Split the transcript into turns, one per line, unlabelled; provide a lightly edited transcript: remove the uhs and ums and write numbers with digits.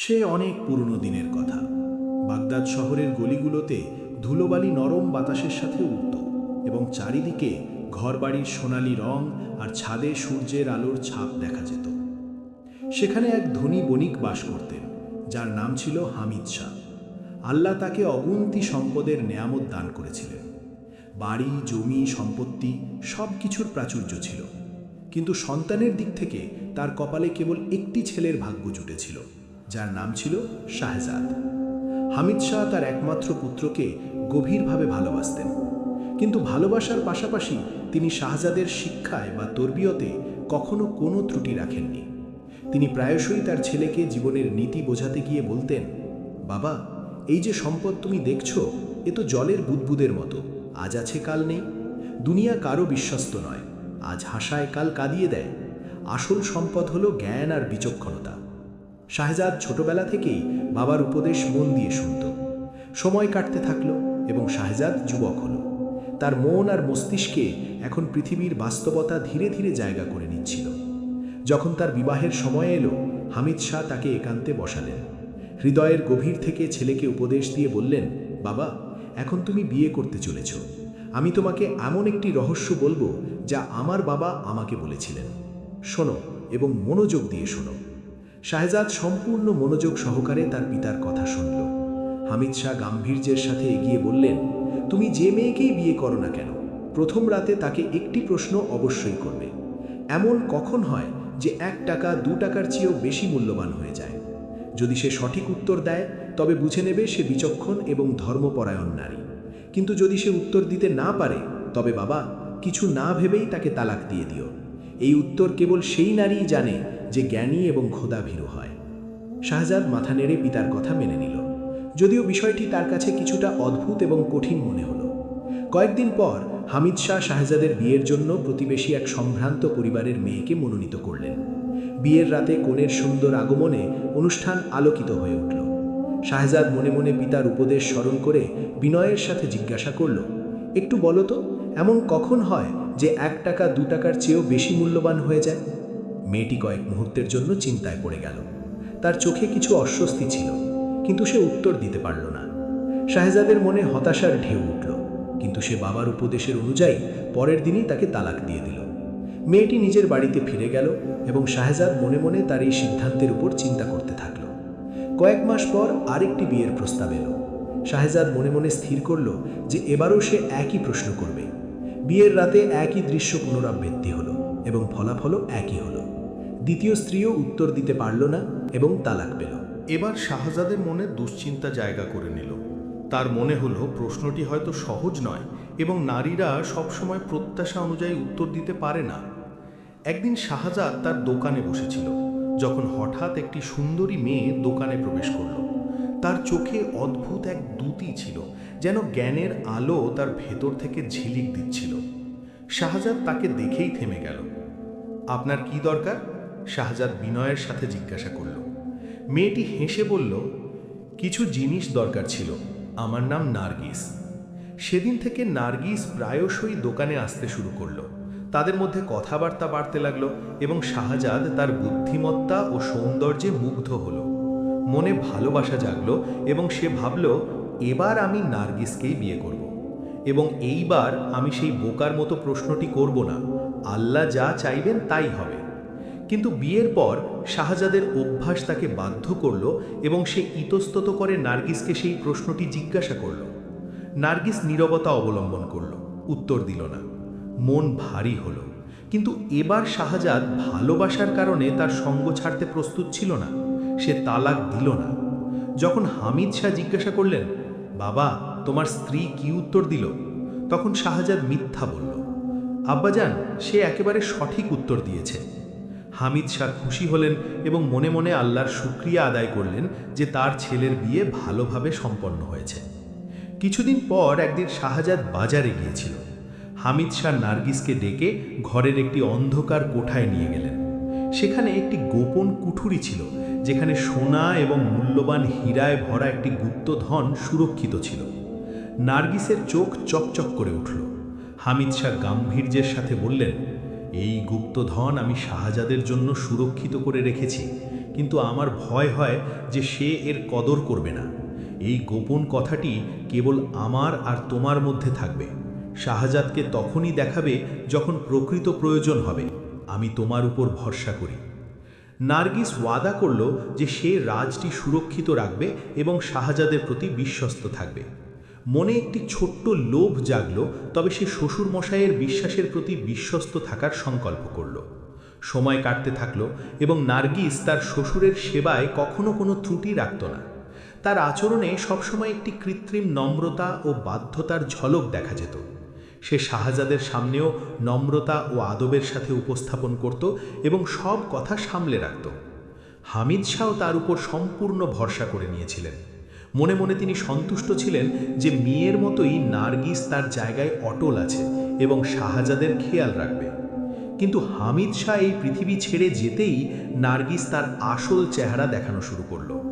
সে অনেক পুরনো দিনের কথা। বাগদাদ শহরের গলিগুলোতে ধুলোবালি নরম বাতাসের সাথে উড়ত এবং চারিদিকে ঘরবাড়ির সোনালি রং আর ছাদে সূর্যের আলোর ছাপ দেখা যেত। সেখানে এক ধনী বণিক বাস করতেন, যার নাম ছিল হামিদ শাহ। আল্লাহ তাকে অগুন্তি সম্পদের নেয়ামত দান করেছিলেন। বাড়ি, জমি, সম্পত্তি সব কিছুর প্রাচুর্য ছিল, কিন্তু সন্তানের দিক থেকে তার কপালে কেবল একটি ছেলের ভাগ্য জুটেছিল, যার নাম ছিল শাহজাদ। হামিদ শাহ তার একমাত্র পুত্রকে গভীরভাবে ভালোবাসতেন, কিন্তু ভালোবাসার পাশাপাশি তিনি শাহজাদের শিক্ষায় বা তরবিয়তে কখনো কোনো ত্রুটি রাখেননি। তিনি প্রায়শই তার ছেলেকে জীবনের নীতি বোঝাতে গিয়ে বলতেন, বাবা, এই যে সম্পদ তুমি দেখছো, এ তো জলের বুদবুদের মতো, আজ আছে কাল নেই। দুনিয়া কারো বিশ্বস্ত নয়, আজ হাসায় কাল কাঁদিয়ে দেয়। আসল সম্পদ হলো জ্ঞান আর বিচক্ষণতা। শাহজাদ ছোটবেলা থেকেই বাবার উপদেশ মন দিয়ে শুনত। সময় কাটতে থাকলো এবং শাহজাদ যুবক হলো। তার মন আর মস্তিষ্কে এখন পৃথিবীর বাস্তবতা ধীরে ধীরে জায়গা করে নিচ্ছিল। যখন তার বিবাহের সময় এলো, হামিদ শাহ তাকে একান্তে বসালেন। হৃদয়ের গভীর থেকে ছেলেকে উপদেশ দিয়ে বললেন, বাবা, এখন তুমি বিয়ে করতে চলেছ। আমি তোমাকে এমন একটি রহস্য বলবো যা আমার বাবা আমাকে বলেছিলেন। শোনো এবং মনোযোগ দিয়ে শোনো। শাহজাদ সম্পূর্ণ মনোযোগ সহকারে তার পিতার কথা শুনল। হামিদ শাহ গাম্ভীর্যের সাথে এগিয়ে বললেন, তুমি যে মেয়েকেই বিয়ে করো না কেন, প্রথম রাতে তাকে একটি প্রশ্ন অবশ্যই করবে। এমন কখন হয় যে 1 টাকা 2 টাকার চেয়েও বেশি মূল্যবান হয়ে যায়? যদি সে সঠিক উত্তর দেয়, তবে বুঝে নেবে সে বিচক্ষণ এবং ধর্মপরায়ণ নারী। কিন্তু যদি সে উত্তর দিতে না পারে, তবে বাবা, কিছু না ভেবেই তাকে তালাক দিয়ে দিও। এই উত্তর কেবল সেই নারীই জানে যে জ্ঞানী এবং খোদাভীরু হয়। শাহজাদ মাথা নেড়ে পিতার কথা মেনে নিল, যদিও বিষয়টি তার কাছে কিছুটা অদ্ভুত এবং কঠিন মনে হলো। কয়েকদিন পর হামিদ শাহ শাহজাদের বিয়ের জন্য প্রতিবেশী এক সম্ভ্রান্ত পরিবারের মেয়েকে মনোনীত করলেন। বিয়ের রাতে কনের সুন্দর আগমনে অনুষ্ঠান আলোকিত হয়ে উঠল। শাহজাদ মনে মনে পিতার উপদেশ স্মরণ করে বিনয়ের সাথে জিজ্ঞাসা করল, একটু বলো তো, এমন কখন হয় যে 1 টাকা 2 টাকার চেয়েও বেশি মূল্যবান হয়ে যায়? মেয়েটি কয়েক মুহূর্তের জন্য চিন্তায় পড়ে গেল। তার চোখে কিছু অস্বস্তি ছিল, কিন্তু সে উত্তর দিতে পারল না। শাহজাদের মনে হতাশার ঢেউ উঠল, কিন্তু সে বাবার উপদেশের অনুযায়ী পরের দিনই তাকে তালাক দিয়ে দিল। মেয়েটি নিজের বাড়িতে ফিরে গেল এবং শাহজাদ মনে মনে তার এই সিদ্ধান্তের উপর চিন্তা করতে থাকল। কয়েক মাস পর আরেকটি বিয়ের প্রস্তাব এলো। শাহজাদ মনে মনে স্থির করল যে এবারও সে একই প্রশ্ন করবে। বিয়ের রাতে একই দৃশ্য পুনরাবৃত্তি হলো এবং ফলাফলও একই হলো। দ্বিতীয় স্ত্রীও উত্তর দিতে পারল না এবং তালাক পেল।
এবার শাহজাদের মনে দুশ্চিন্তা জায়গা করে নিল। তার মনে হলো প্রশ্নটি হয়তো সহজ নয় এবং নারীরা সবসময় প্রত্যাশা অনুযায়ী উত্তর দিতে পারে না। একদিন শাহজাদ তার দোকানে বসেছিল, যখন হঠাৎ একটি সুন্দরী মেয়ে দোকানে প্রবেশ করল। তার চোখে অদ্ভুত এক দ্যুতি ছিল, যেন জ্ঞানের আলো তার ভেতর থেকে ঝিলিক দিচ্ছিল। শাহজাদ তাকে দেখেই থেমে গেল। আপনার কি দরকার? শাহজাদ বিনয়ের সাথে জিজ্ঞাসা করল। মেয়েটি হেসে বলল, কিছু জিনিস দরকার ছিল। আমার নাম নার্গিস। সেদিন থেকে নার্গিস প্রায়শই দোকানে আসতে শুরু করলো। তাদের মধ্যে কথাবার্তা বাড়তে লাগলো এবং শাহজাদ তার বুদ্ধিমত্তা ও সৌন্দর্যে মুগ্ধ হলো। মনে ভালোবাসা জাগলো এবং সে ভাবল, এবার আমি নার্গিসকেই বিয়ে করব এবং এইবার আমি সেই বোকার মতো প্রশ্নটি করব না। আল্লাহ যা চাইবেন তাই হবে। কিন্তু বিয়ের পর শাহজাদের অভ্যাস তাকে বাধ্য করল এবং সে ইতস্তত করে নার্গিসকে সেই প্রশ্নটি জিজ্ঞাসা করল। নার্গিস নীরবতা অবলম্বন করল, উত্তর দিল না। মন ভারী হলো, কিন্তু এবার শাহজাদ ভালোবাসার কারণে তার সঙ্গ ছাড়তে প্রস্তুত ছিল না। সে তালাক দিল না। যখন হামিদ শাহ জিজ্ঞাসা করলেন, বাবা, তোমার স্ত্রী কি উত্তর দিল? তখন শাহজাদ মিথ্যা বলল, আব্বাজান, সে একেবারে সঠিক উত্তর দিয়েছে। হামিদ শাহ খুশি হলেন এবং মনে মনে আল্লাহর শুকরিয়া আদায় করলেন যে তার ছেলের বিয়ে ভালোভাবে সম্পন্ন হয়েছে। কিছুদিন পর একদিন শাহজাদ বাজারে গিয়েছিল। হামিদ শাহ নার্গিসকে ডেকে ঘরের একটি অন্ধকার কোঠায় নিয়ে গেলেন। সেখানে একটি গোপন কুঠুরি ছিল, যেখানে সোনা এবং মূল্যবান হীরায় ভরা একটি গুপ্তধন সুরক্ষিত ছিল। নার্গিসের চোখ চকচক করে উঠল। হামিদ শাহ গাম্ভীর্যের সাথে বললেন, এই গুপ্তধন আমি শাহজাদের জন্য সুরক্ষিত করে রেখেছি,
কিন্তু আমার ভয় হয় যে সে এর কদর করবে না। এই গোপন কথাটি কেবল আমার আর তোমার মধ্যে থাকবে। শাহজাদকে তখনই দেখাবে যখন প্রকৃত প্রয়োজন হবে। আমি তোমার উপর ভরসা করি। নার্গিস ওয়াদা করল যে সে রাজটি সুরক্ষিত রাখবে এবং শাহজাদের প্রতি বিশ্বস্ত থাকবে। মনে একটি ছোট্ট লোভ জাগল, তবে সে শ্বশুরমশাইয়ের বিশ্বাসের প্রতি বিশ্বস্ত থাকার সংকল্প করল। সময় কাটতে থাকল এবং নার্গিস তার শ্বশুরের সেবায় কখনো কোনো ত্রুটি রাখত না। তার আচরণে সবসময় একটি কৃত্রিম নম্রতা ও বাধ্যতার ঝলক দেখা যেত। সে শাহজাদের সামনেও নম্রতা ও আদবের সাথে উপস্থাপন করত এবং সব কথা সামলে রাখত। হামিদ শাহ তার উপর সম্পূর্ণ ভরসা করে নিয়েছিলেন। মনে মনে তিনি সন্তুষ্ট ছিলেন যে মেয়ের মতোই নার্গিস তার জায়গায় অটল আছে এবং শাহজাদের খেয়াল রাখবে। কিন্তু হামিদ শাহ এই পৃথিবী ছেড়ে যেতেই নার্গিস তার আসল চেহারা দেখানো শুরু করল।